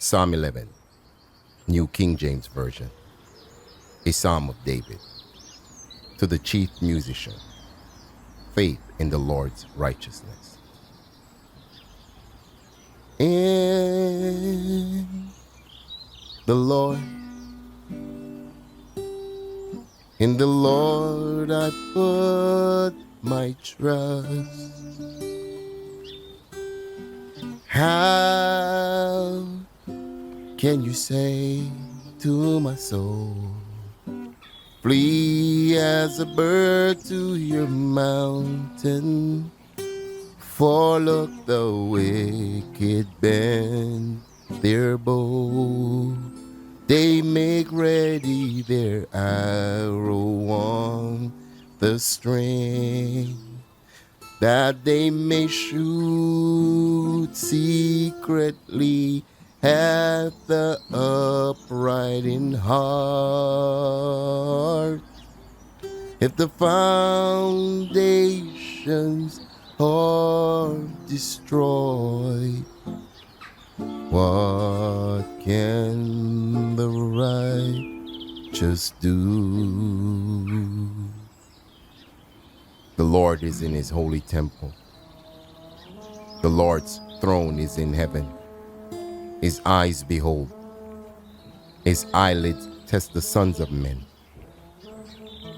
Psalm 11, New King James Version, a Psalm of David. To the chief musician, faith in the Lord's righteousness. In the Lord, in the Lord I put my trust. How can you say to my soul, flee as a bird to your mountain? For look, the wicked bend their bow. They make ready their arrow on the string, that they may shoot secretly at the upright in heart. If the foundations are destroyed, what can the righteous do? The Lord is in his holy temple. The Lord's throne is in heaven. His eyes behold. His eyelids test the sons of men.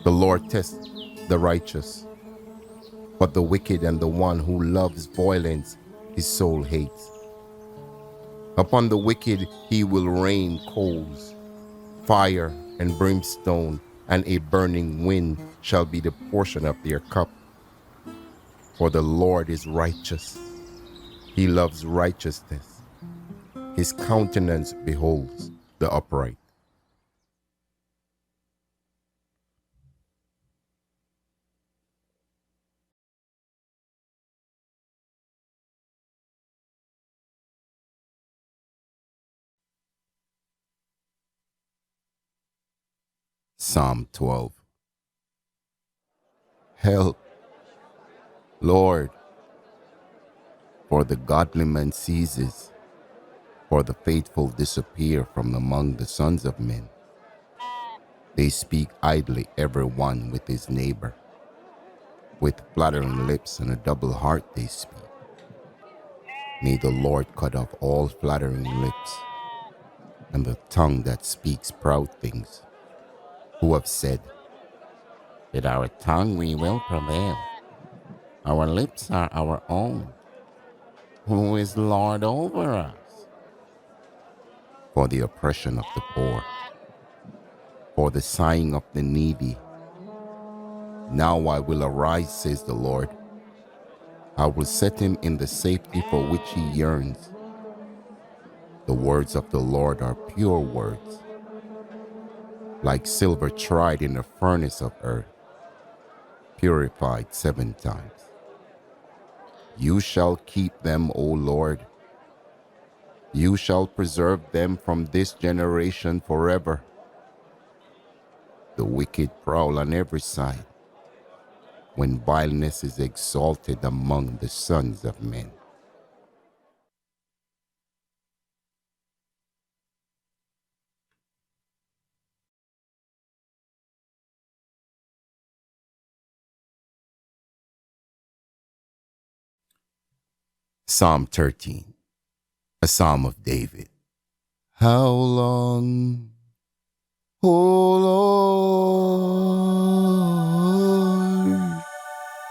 The Lord tests the righteous, but the wicked and the one who loves violence his soul hates. Upon the wicked he will rain coals, fire and brimstone, and a burning wind shall be the portion of their cup. For the Lord is righteous. He loves righteousness. His countenance beholds the upright. Psalm 12. Help, Lord, for the godly man ceases, for the faithful disappear from among the sons of men. They speak idly every one with his neighbor. With flattering lips and a double heart they speak. May the Lord cut off all flattering lips, and the tongue that speaks proud things, who have said, with our tongue we will prevail. Our lips are our own. Who is Lord over us? For the oppression of the poor, for the sighing of the needy. Now I will arise, says the Lord. I will set him in the safety for which he yearns. The words of the Lord are pure words, like silver tried in the furnace of earth, purified 7 times. You shall keep them, O Lord. You shall preserve them from this generation forever. The wicked prowl on every side, when vileness is exalted among the sons of men. Psalm 13, a Psalm of David. How long, O Lord,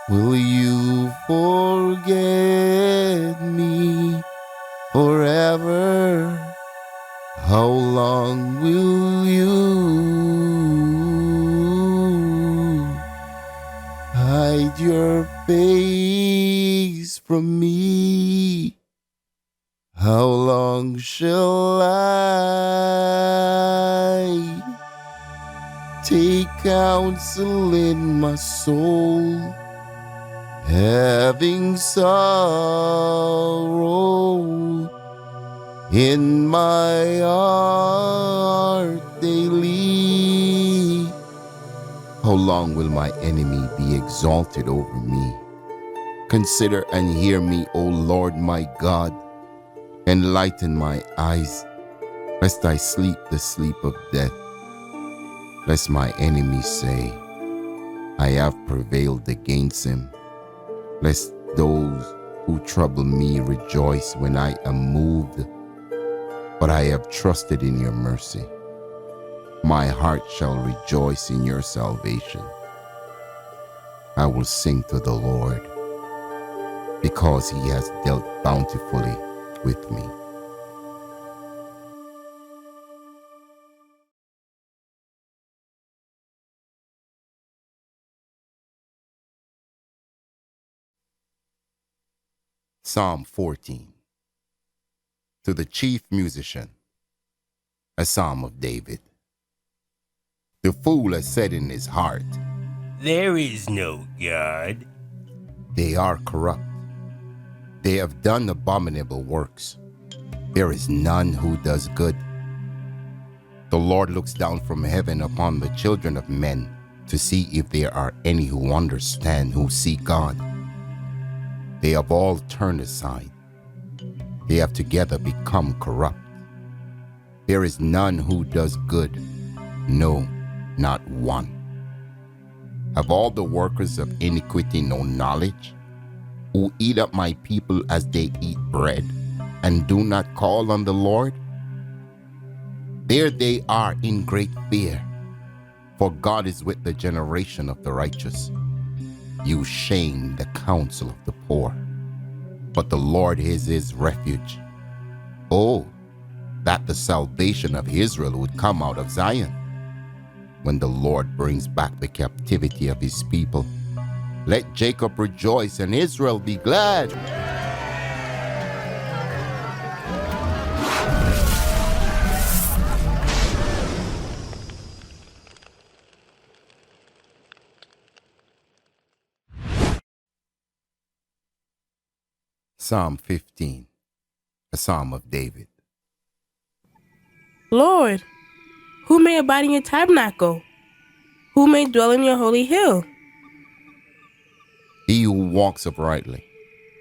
will you forget me forever? How long will you hide your face from me? How long shall I take counsel in my soul, having sorrow in my heart daily? How long will my enemy be exalted over me? Consider and hear me, O Lord my God. Enlighten my eyes, lest I sleep the sleep of death, lest my enemies say, I have prevailed against him, lest those who trouble me rejoice when I am moved. But I have trusted in your mercy. My heart shall rejoice in your salvation. I will sing to the Lord, because he has dealt bountifully with me. Psalm 14. To the chief musician, a psalm of David. The fool has said in his heart, There is no God. they are corrupt. They have done abominable works. There is none who does good. The Lord looks down from heaven upon the children of men to see if there are any who understand, who seek God. They have all turned aside. They have together become corrupt. There is none who does good, no, not one. Have all the workers of iniquity no knowledge, who eat up my people as they eat bread, and do not call on the Lord? There they are in great fear, for God is with the generation of the righteous. You shame the counsel of the poor, but the Lord is his refuge. Oh, that the salvation of Israel would come out of Zion. When the Lord brings back the captivity of his people, let Jacob rejoice and Israel be glad. Psalm 15, a psalm of David. Lord, who may abide in your tabernacle? Who may dwell in your holy hill? He who walks uprightly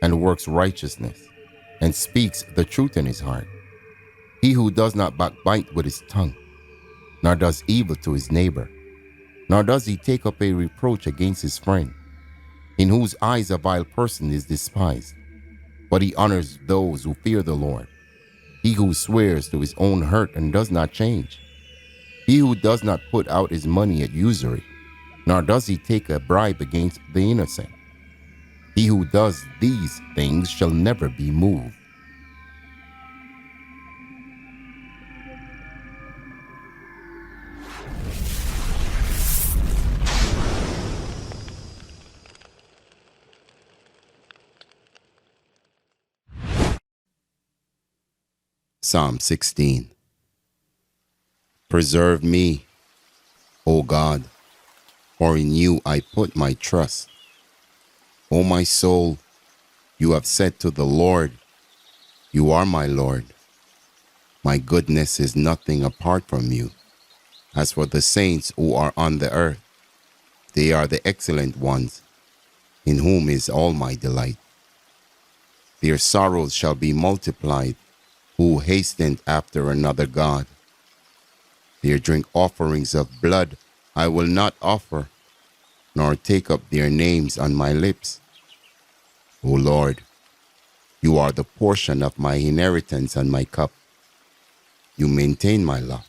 and works righteousness and speaks the truth in his heart. He who does not backbite with his tongue, nor does evil to his neighbor, nor does he take up a reproach against his friend, in whose eyes a vile person is despised, but he honors those who fear the Lord. He who swears to his own hurt and does not change. He who does not put out his money at usury, nor does he take a bribe against the innocent. He who does these things shall never be moved. Psalm 16. Preserve me, O God, for in you I put my trust. O my soul, you have said to the Lord, you are my Lord. My goodness is nothing apart from you. As for the saints who are on the earth, they are the excellent ones, in whom is all my delight. Their sorrows shall be multiplied, who hastened after another God. Their drink offerings of blood I will not offer, nor take up their names on my lips. O Lord, you are the portion of my inheritance and my cup. You maintain my lot.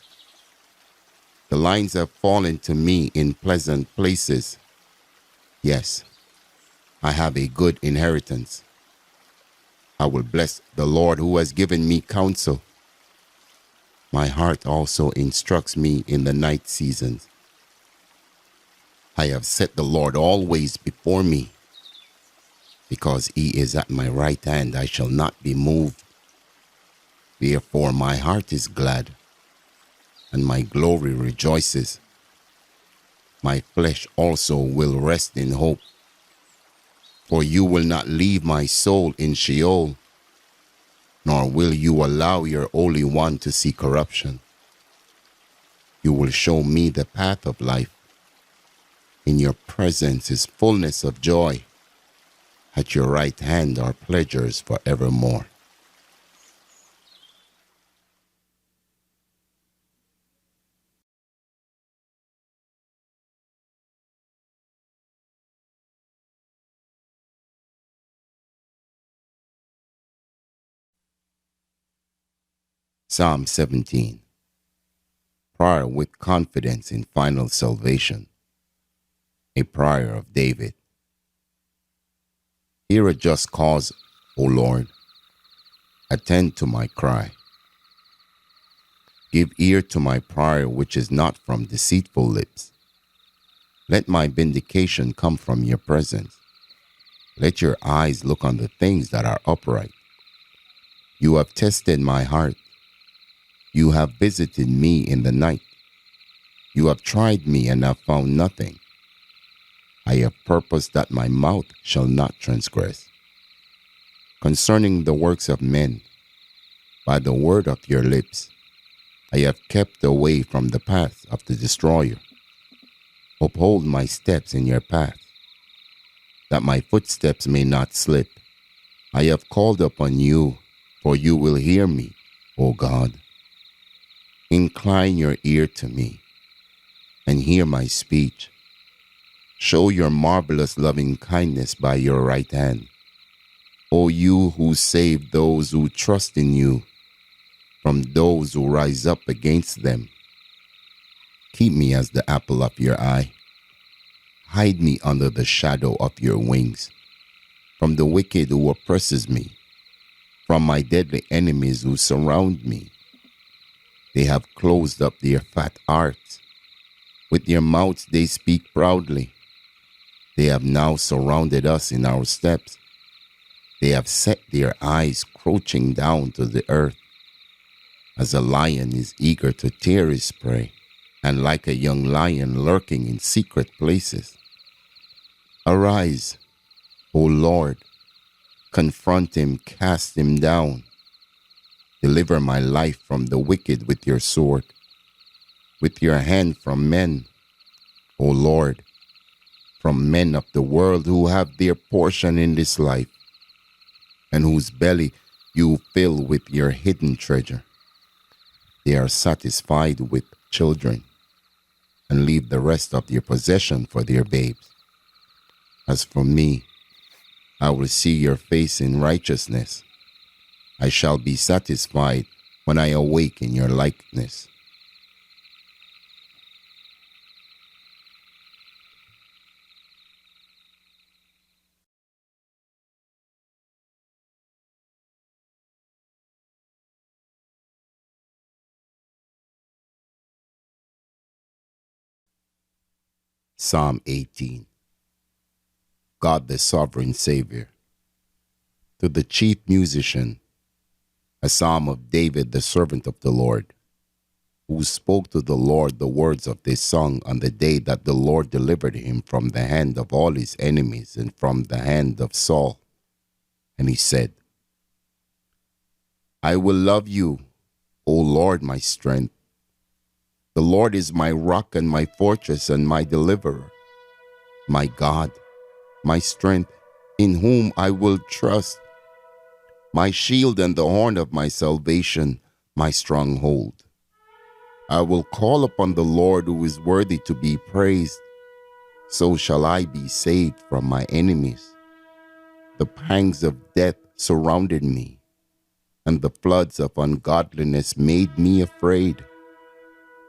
The lines have fallen to me in pleasant places. Yes, I have a good inheritance. I will bless the Lord who has given me counsel. My heart also instructs me in the night seasons. I have set the Lord always before me. Because he is at my right hand, I shall not be moved. Therefore my heart is glad, and my glory rejoices. My flesh also will rest in hope. For you will not leave my soul in Sheol, nor will you allow your Holy One to see corruption. You will show me the path of life. In your presence is fullness of joy. At your right hand are pleasures forevermore. Psalm 17. Prayer with confidence in final salvation. A prayer of David. Hear a just cause, O Lord. Attend to my cry. Give ear to my prayer, which is not from deceitful lips. Let my vindication come from your presence. Let your eyes look on the things that are upright. You have tested my heart. You have visited me in the night. You have tried me and have found nothing. I have purposed that my mouth shall not transgress. Concerning the works of men, by the word of your lips, I have kept away from the path of the destroyer. Uphold my steps in your path, that my footsteps may not slip. I have called upon you, for you will hear me, O God. Incline your ear to me, and hear my speech. Show your marvelous loving kindness by your right hand. O you who save those who trust in you, from those who rise up against them. Keep me as the apple of your eye. Hide me under the shadow of your wings, from the wicked who oppresses me, from my deadly enemies who surround me. They have closed up their fat hearts. With their mouths they speak proudly. They have now surrounded us in our steps. They have set their eyes crouching down to the earth, as a lion is eager to tear his prey, and like a young lion lurking in secret places. Arise, O Lord, confront him, cast him down. Deliver my life from the wicked with your sword, with your hand from men, O Lord, from men of the world who have their portion in this life, and whose belly you fill with your hidden treasure. They are satisfied with children, and leave the rest of their possession for their babes. As for me, I will see your face in righteousness. I shall be satisfied when I awake in your likeness. Psalm 18. God the Sovereign Savior. To the chief musician, a psalm of David the servant of the Lord, who spoke to the Lord the words of this song on the day that the Lord delivered him from the hand of all his enemies and from the hand of Saul. And he said, I will love you, O Lord, my strength. The Lord is my rock and my fortress and my deliverer, my God, my strength, in whom I will trust, my shield and the horn of my salvation, my stronghold. I will call upon the Lord who is worthy to be praised. So shall I be saved from my enemies. The pangs of death surrounded me, and the floods of ungodliness made me afraid.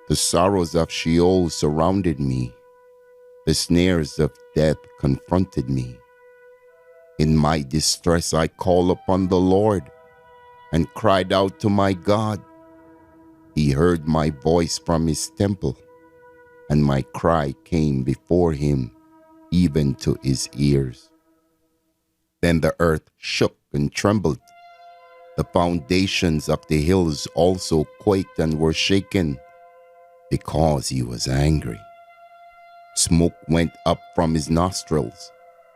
The sorrows of Sheol surrounded me. The snares of death confronted me. In my distress I called upon the Lord and cried out to my God. He heard my voice from his temple, and my cry came before him, even to his ears. Then the earth shook and trembled. The foundations of the hills also quaked and were shaken, because he was angry. Smoke went up from his nostrils,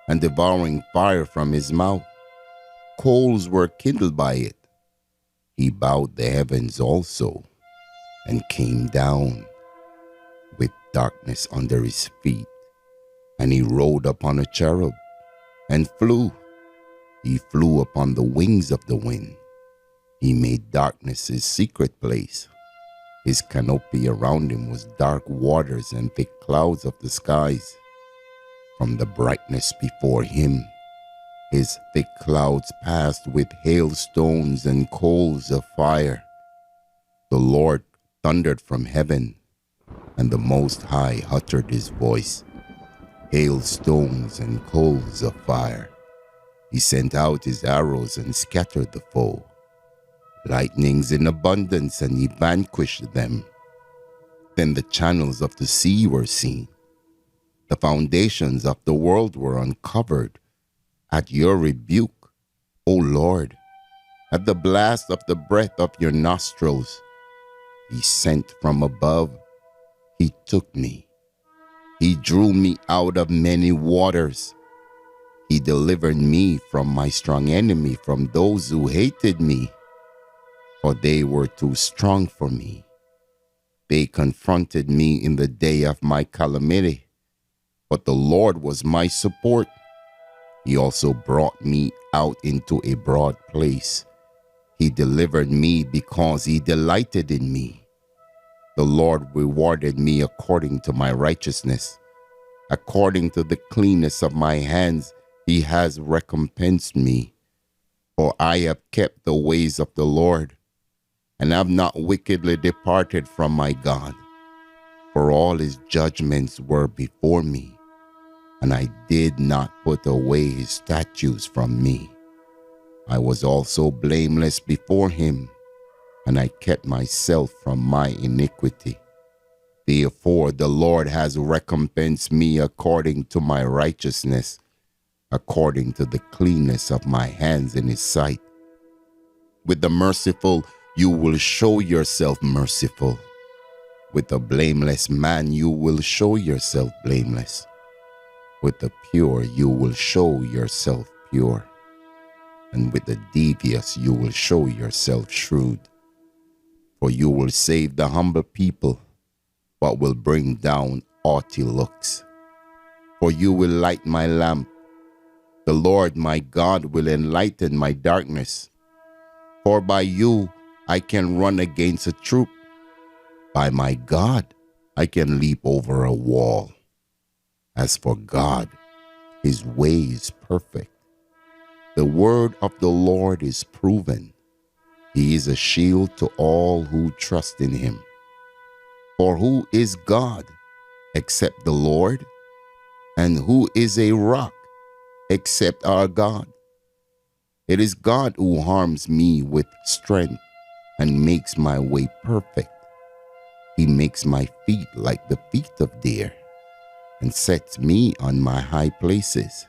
and devouring fire from his mouth. Coals were kindled by it. He bowed the heavens also, and came down with darkness under his feet. And he rode upon a cherub, and flew. He flew upon the wings of the wind. He made darkness his secret place. His canopy around him was dark waters and thick clouds of the skies. From the brightness before him, his thick clouds passed with hailstones and coals of fire. The Lord thundered from heaven, and the Most High uttered his voice. Hailstones and coals of fire. He sent out his arrows and scattered the foe. Lightnings in abundance, and he vanquished them. Then the channels of the sea were seen. The foundations of the world were uncovered. At your rebuke, O Lord, at the blast of the breath of your nostrils, he sent from above. He took me. He drew me out of many waters. He delivered me from my strong enemy, from those who hated me, for they were too strong for me. They confronted me in the day of my calamity, but the Lord was my support. He also brought me out into a broad place. He delivered me because he delighted in me. The Lord rewarded me according to my righteousness. According to the cleanness of my hands, he has recompensed me. For I have kept the ways of the Lord, and have not wickedly departed from my God. For all his judgments were before me, and I did not put away his statutes from me. I was also blameless before him, and I kept myself from my iniquity. Therefore the Lord has recompensed me according to my righteousness, according to the cleanness of my hands in his sight. With the merciful you will show yourself merciful. With the blameless man you will show yourself blameless. With the pure you will show yourself pure. And with the devious you will show yourself shrewd. For you will save the humble people, but will bring down haughty looks. For you will light my lamp. The Lord my God will enlighten my darkness. For by you I can run against a troop. By my God I can leap over a wall. As for God, his way is perfect. The word of the Lord is proven. He is a shield to all who trust in him. For who is God except the Lord? And who is a rock except our God? It is God who arms me with strength and makes my way perfect. He makes my feet like the feet of deer and sets me on my high places.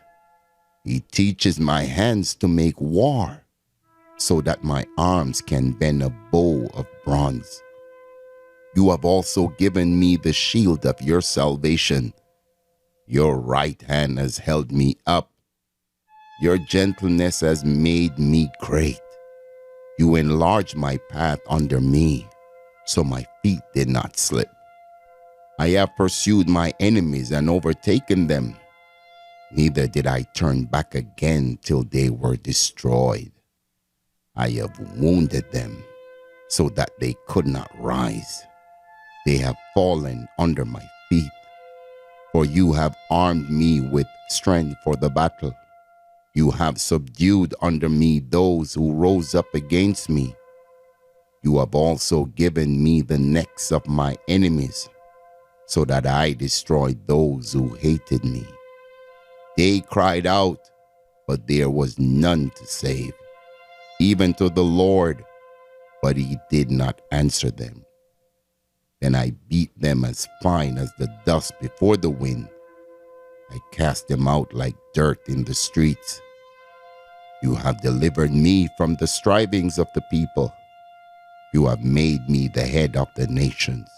He teaches my hands to make war, so that my arms can bend a bow of bronze. You have also given me the shield of your salvation. Your right hand has held me up. Your gentleness has made me great. You enlarged my path under me, so my feet did not slip. I have pursued my enemies and overtaken them. Neither did I turn back again till they were destroyed. I have wounded them so that they could not rise. They have fallen under my feet. For you have armed me with strength for the battle. You have subdued under me those who rose up against me. You have also given me the necks of my enemies, so that I destroyed those who hated me. They cried out, but there was none to save, even to the Lord, but he did not answer them. Then I beat them as fine as the dust before the wind. I cast them out like dirt in the streets. You have delivered me from the strivings of the people. You have made me the head of the nations.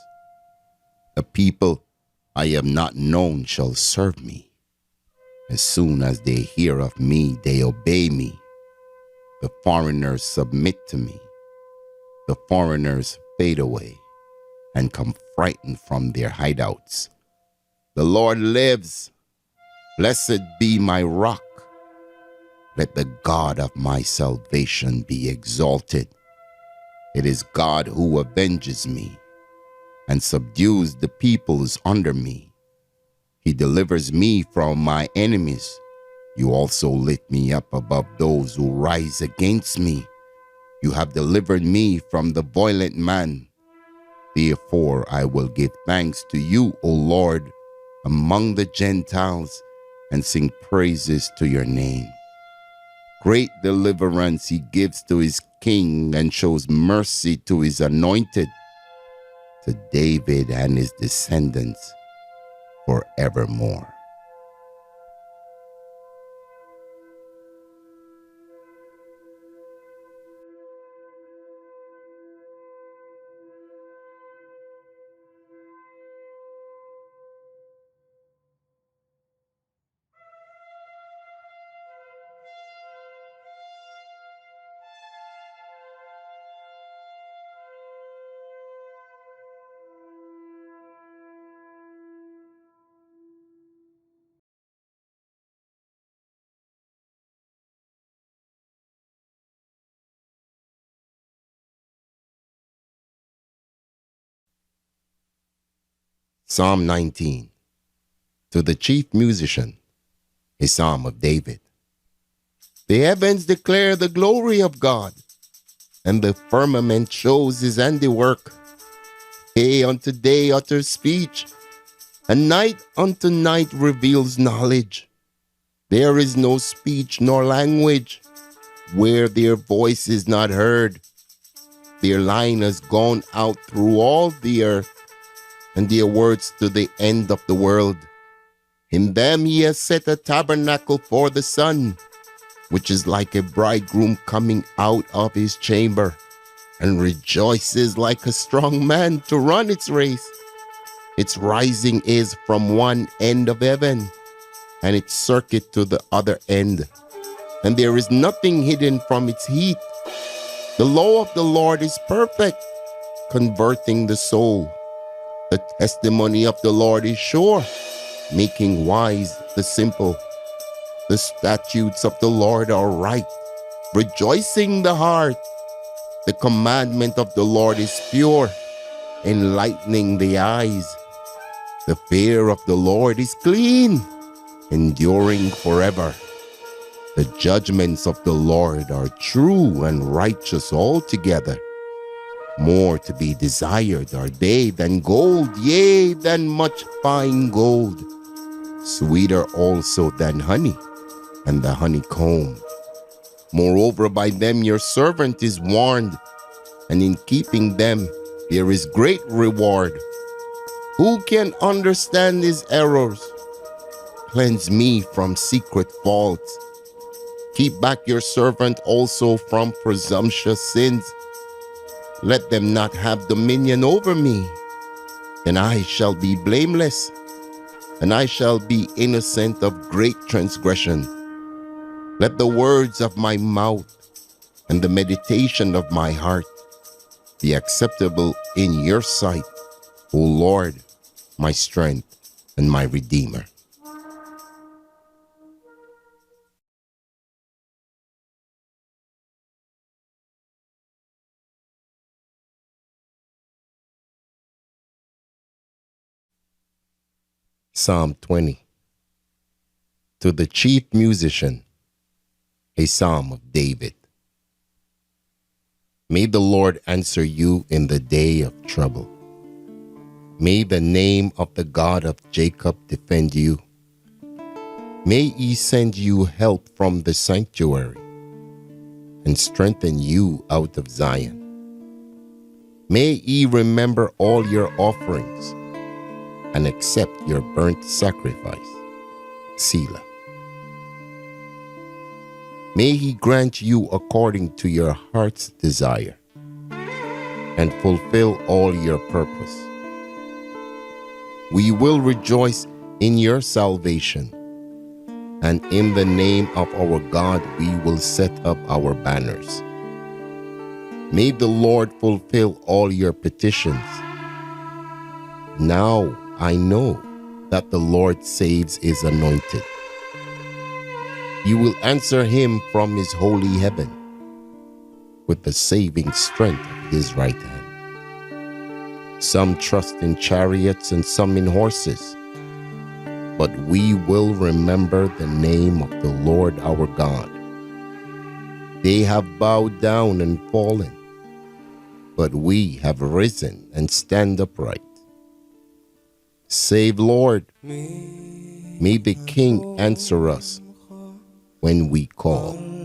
The people I have not known shall serve me. As soon as they hear of me, they obey me. The foreigners submit to me. The foreigners fade away and come frightened from their hideouts. The Lord lives. Blessed be my rock. Let the God of my salvation be exalted. It is God who avenges me and subdues the peoples under me. He delivers me from my enemies. You also lift me up above those who rise against me. You have delivered me from the violent man Therefore I will give thanks to you, O Lord, among the Gentiles, and sing praises to your name. Great deliverance he gives to his king and shows mercy to his anointed, to David and his descendants forevermore. Psalm 19. To the chief musician, a psalm of David. The heavens declare the glory of God, and the firmament shows his handiwork. Day unto day utters speech, and night unto night reveals knowledge. There is no speech nor language where their voice is not heard. Their line has gone out through all the earth, and their words to the end of the world. In them he has set a tabernacle for the sun, which is like a bridegroom coming out of his chamber, and rejoices like a strong man to run its race. Its rising is from one end of heaven, and its circuit to the other end, and there is nothing hidden from its heat. The law of the Lord is perfect, converting the soul. The testimony of the Lord is sure, making wise the simple. The statutes of the Lord are right, rejoicing the heart. The commandment of the Lord is pure, enlightening the eyes. The fear of the Lord is clean, enduring forever. The judgments of the Lord are true and righteous altogether. More to be desired are they than gold, yea, than much fine gold. Sweeter also than honey, and the honeycomb. Moreover, by them your servant is warned, and in keeping them there is great reward. Who can understand his errors? Cleanse me from secret faults. Keep back your servant also from presumptuous sins. Let them not have dominion over me. Then I shall be blameless, and I shall be innocent of great transgression. Let the words of my mouth and the meditation of my heart be acceptable in your sight, O Lord, my strength and my Redeemer. Psalm 20. To the chief musician, a psalm of David. May the Lord answer you in the day of trouble. May the name of the God of Jacob defend you. May he send you help from the sanctuary and strengthen you out of Zion. May he remember all your offerings and accept your burnt sacrifice. Selah. May he grant you according to your heart's desire and fulfill all your purpose. We will rejoice in your salvation, and in the name of our God we will set up our banners. May the Lord fulfill all your petitions. Now I know that the Lord saves his anointed. You will answer him from his holy heaven with the saving strength of his right hand. Some trust in chariots and some in horses, but we will remember the name of the Lord our God. They have bowed down and fallen, but we have risen and stand upright. Save, Lord. May the King answer us when we call.